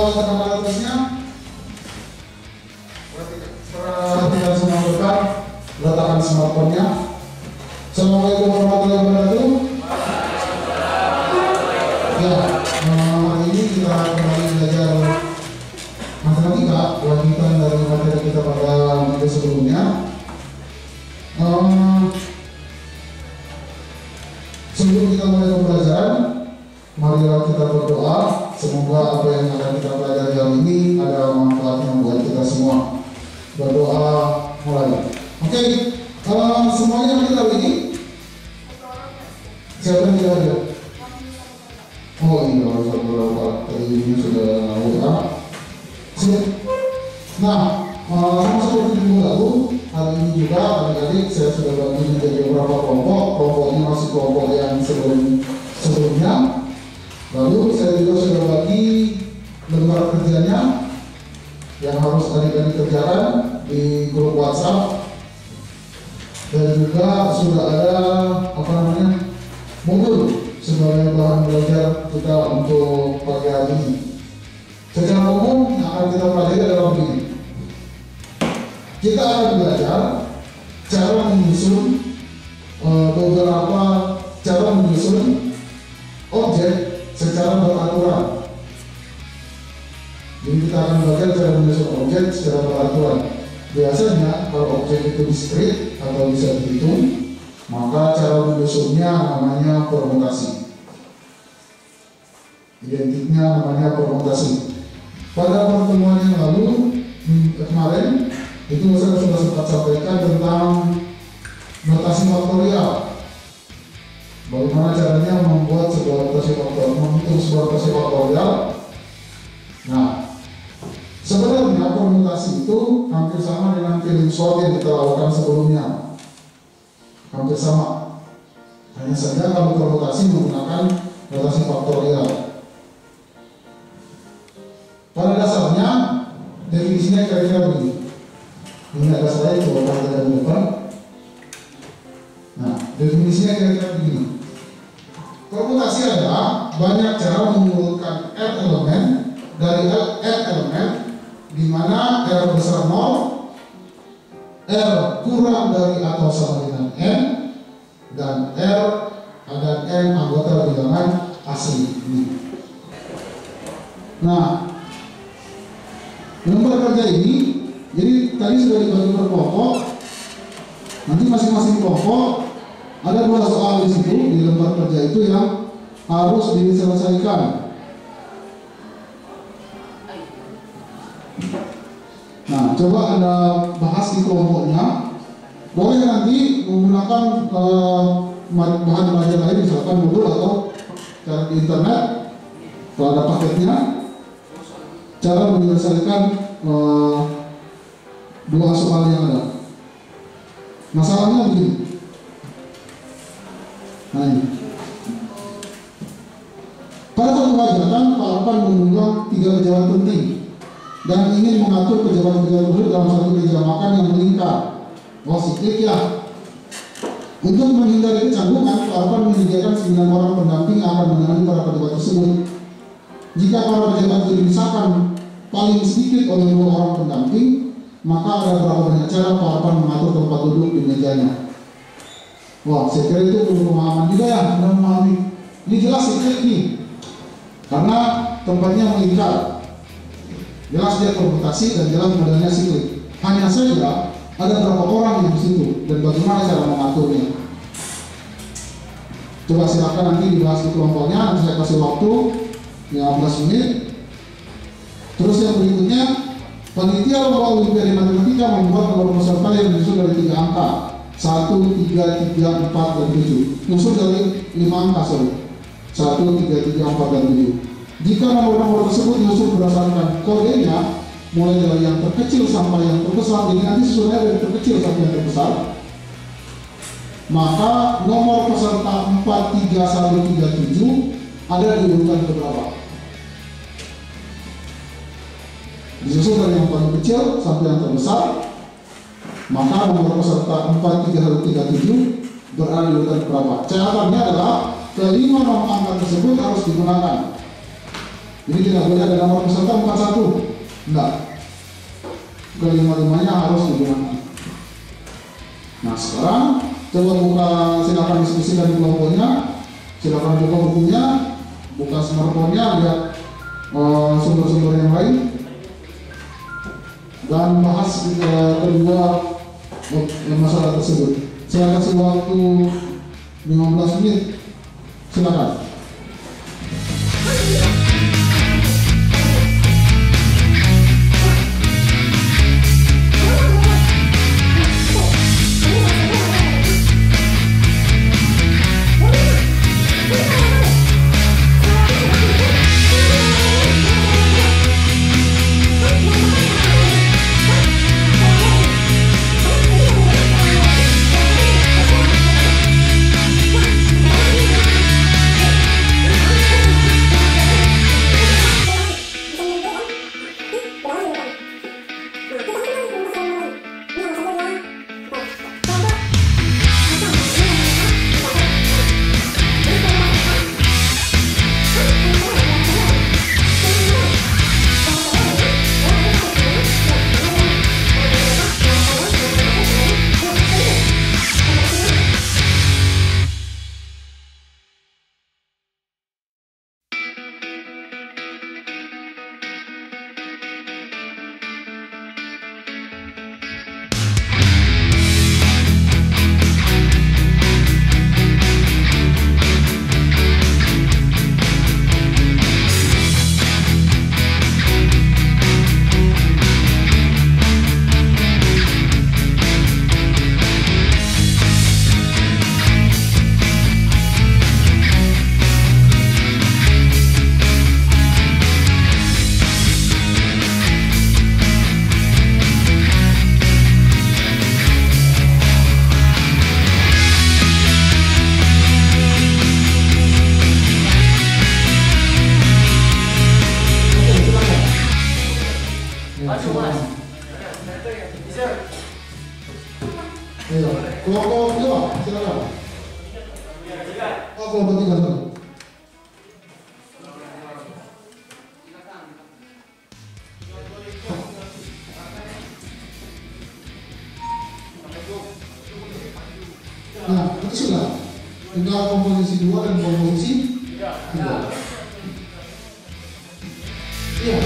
ada kamera terusnya. Perhatikan semua dekat, letakkan smartphone-nya. Assalamualaikum warahmatullahi wabarakatuh. Ya, hari ini kita kembali belajar matematika, lanjutan dari materi kita pada minggu sebelumnya. Sebelum kita mulai pembelajaran, marilah kita berdoa. Semoga apa yang akan kita pelajari hari ini ada manfaatnya buat kita semua. Berdoa mulai. Oke, semuanya kita hari ini. Siapa yang tidak ada? Oh iya, beberapa ini sudah WA. Nah, sama seperti minggu lalu, hari ini juga adik-adik saya sudah bagi menjadi beberapa kelompok. Kelompok ini masih kelompok yang sebelumnya. Lalu saya juga sudah bagi lembar kerjanya yang harus adik-adik kerjakan di grup WhatsApp, dan juga sudah ada modul sebagai bahan belajar kita untuk pagi hari ini. Secara umum yang akan kita pelajari adalah begini. Kita akan belajar cara menyusun objek secara beraturan. Jadi kita akan belajar cara menyusun objek secara beraturan. Biasanya kalau objek itu diskrit atau bisa dihitung, maka cara menyusunnya namanya permutasi. Identiknya namanya permutasi. Pada pertemuan yang lalu kemarin itu saya sudah sempat sampaikan tentang notasi faktorial. Bagaimana caranya membuat sebuah notasi faktorial, menghitung sebuah notasi faktorial. Nah, sebenarnya permutasi itu hampir sama dengan filling sort yang kita lakukan sebelumnya. Hampir sama. Hanya saja kalau permutasi menggunakan notasi faktorial. Pada dasarnya definisinya kira-kira begini. Ini ada saya coba kita di depan. Nah, definisinya kira-kira begini. Permutasi adalah banyak cara mengurutkan R elemen dari R elemen, di mana R besar 0, R kurang dari atau sama dengan N, dan R dan N anggota bilangan asli. Nah, lembar kerja ini, jadi tadi sudah dibagi per kelompok. Nanti masing-masing kelompok ada 2 soal di situ di lembar kerja itu yang harus diselesaikan. Nah, coba Anda bahas di kelompoknya. Boleh nanti menggunakan bahan belajar lain, misalkan modul atau cara di internet, kalau ada paketnya, cara menyelesaikan 2 soal yang ada. Masalahnya begini. Nah, ini. Pada suatu hajatan, Pak Arfan mengunggah 3 pejabat penting dan ingin mengatur pejabat-pejabat tersebut dalam satu meja makan yang melingkar. Oh, siklik ya. Untuk menghindari kecanggungan, Pak Arfan menyediakan 9 orang pendamping yang akan menemani para pejabat tersebut. Jika para pejabat itu dipisahkan paling sedikit oleh 2 orang pendamping, maka ada berapa banyak cara Pak Arfan mengatur tempat duduk di mejanya. Wah, saya kira itu perlu pemahaman juga ya, Anda memahami. Ini jelas siklik nih, karena tempatnya melingkar. Jelas dia permutasi dan jelas modelnya siklik. Hanya saja ada berapa orang yang di situ dan bagaimana cara mengaturnya. Coba silakan nanti dibahas di kelompoknya. Nanti saya kasih waktu 15 menit. Terus yang berikutnya, panitia lomba olimpiade matematika membuat nomor peserta yang disusun dari 3 angka, 1, 3, 3, 4, dan 7. Disusun dari 5 angka, 1, 3, 3, 4, dan 7. Jika nomor-nomor tersebut disusun berdasarkan kodenya, mulai dari yang terkecil sampai yang terbesar, jadi nanti susunnya dari terkecil sampai yang terbesar, maka nomor peserta 4, 3, 1, 3, 7 ada di urutan keberapa? Disusun dari yang paling kecil sampai yang terbesar, maka nomor peserta 4, 3, 1, 3, 7 berada di urutan berapa? Catatannya adalah kelima nomor angka tersebut harus digunakan. Jadi tidak boleh ada nomor peserta 41. Enggak. Kelima-limanya harus digunakan. Nah sekarang coba buka, silakan diskusikan kelompoknya, silakan buka bukunya, buka smartphone-nya, lihat sumber-sumber yang lain, dan bahas kedua masalah tersebut. Saya kasih waktu 15 menit, silakan. Kelompok kedua, silakan. Oh, kelompok tiga dulu. Nah, itu sudah. Tinggal komposisi 2 dan komposisi 3. Iya.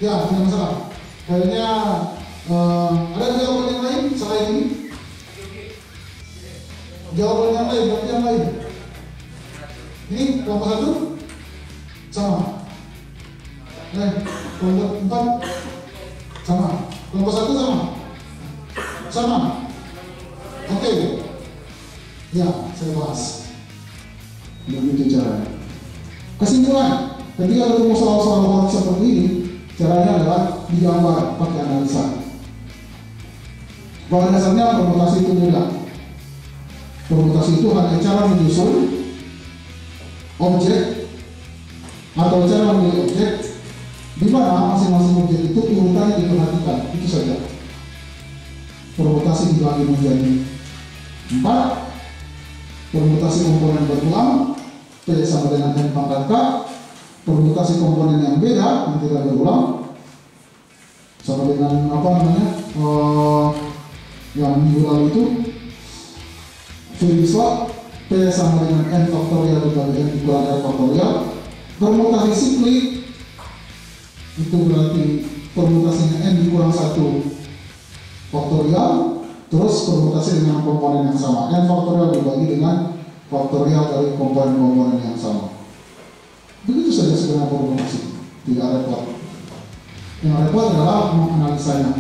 Ya, tidak masalah. Kayaknya ada jawaban yang lain selain ini? Jawaban yang lain, berarti yang lain. Ini kelompok 1 sama. Kelompok 4 sama. Kelompok 1 sama. Sama. Oke. Ya, saya bahas. Begitu caranya. Kesimpulan, ketika ketemu soal-soal seperti ini, caranya adalah digambar pakai analisa. Pada dasarnya permutasi itu mudah. Permutasi itu hanya cara menyusun objek atau cara memilih objek di mana masing-masing objek itu urutannya diperhatikan, itu saja. Permutasi dibagi menjadi 4. Permutasi komponen berulang, P sama dengan N pangkat K. Permutasi komponen yang beda yang tidak berulang sama dengan apa namanya yang minggu lalu itu Phillips-Law, P sama dengan N faktorial dibagi N dikurang R faktorial. Permutasi siklik itu berarti permutasinya N dikurang 1 faktorial, terus permutasi dengan komponen yang sama, N faktorial dibagi dengan faktorial dari komponen-komponen yang sama. Begitu saja sebenarnya permutasi, tidak repot. Yang repot adalah menganalisanya.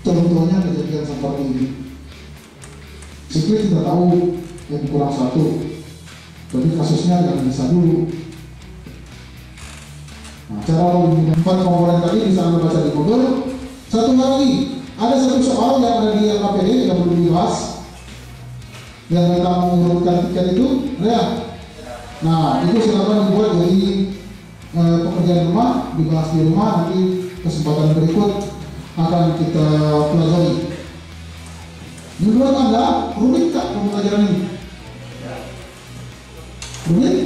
Contohnya kejadian seperti ini. Siklik kita tahu yang kurang 1, jadi kasusnya jangan bisa dulu. Nah, cara menghubungkan 4 komponen tadi bisa Anda baca di Google. Satu hal lagi, ada satu soal yang ada di LKPD yang belum dibahas, yang tentang mengurutkan tiket itu, ya. Nah, itu silakan dibuat jadi pekerjaan rumah, dibahas di rumah, nanti kesempatan berikut akan kita pelajari. Menurut Anda, rumit tak pembelajaran ini? Rumit?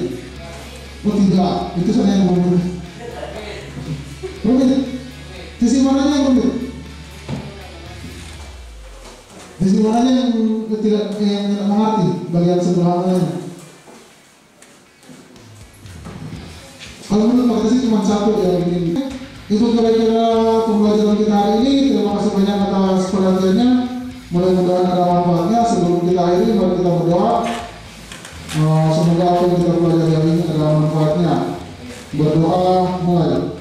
Oh tidak, itu saya yang rumit. Rumit? Sisi mananya yang rumit? Sisi mananya yang tidak mengerti bagian sederhananya? Kalau menurut Pak sih cuma satu yang ini. Itu kira-kira pembelajaran kita hari ini. Terima kasih banyak atas perhatiannya. Mudah-mudahan ada manfaatnya. Sebelum kita akhiri, mari kita berdoa. Semoga apa yang kita pelajari hari ini ada manfaatnya. Berdoa mulai.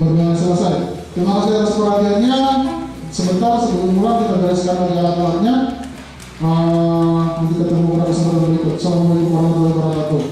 Berdoa selesai. Terima kasih atas perhatiannya. Sebentar sebelum pulang kita bereskan lagi alat-alatnya. Nanti ketemu pada kesempatan berikut. Assalamualaikum warahmatullahi wabarakatuh.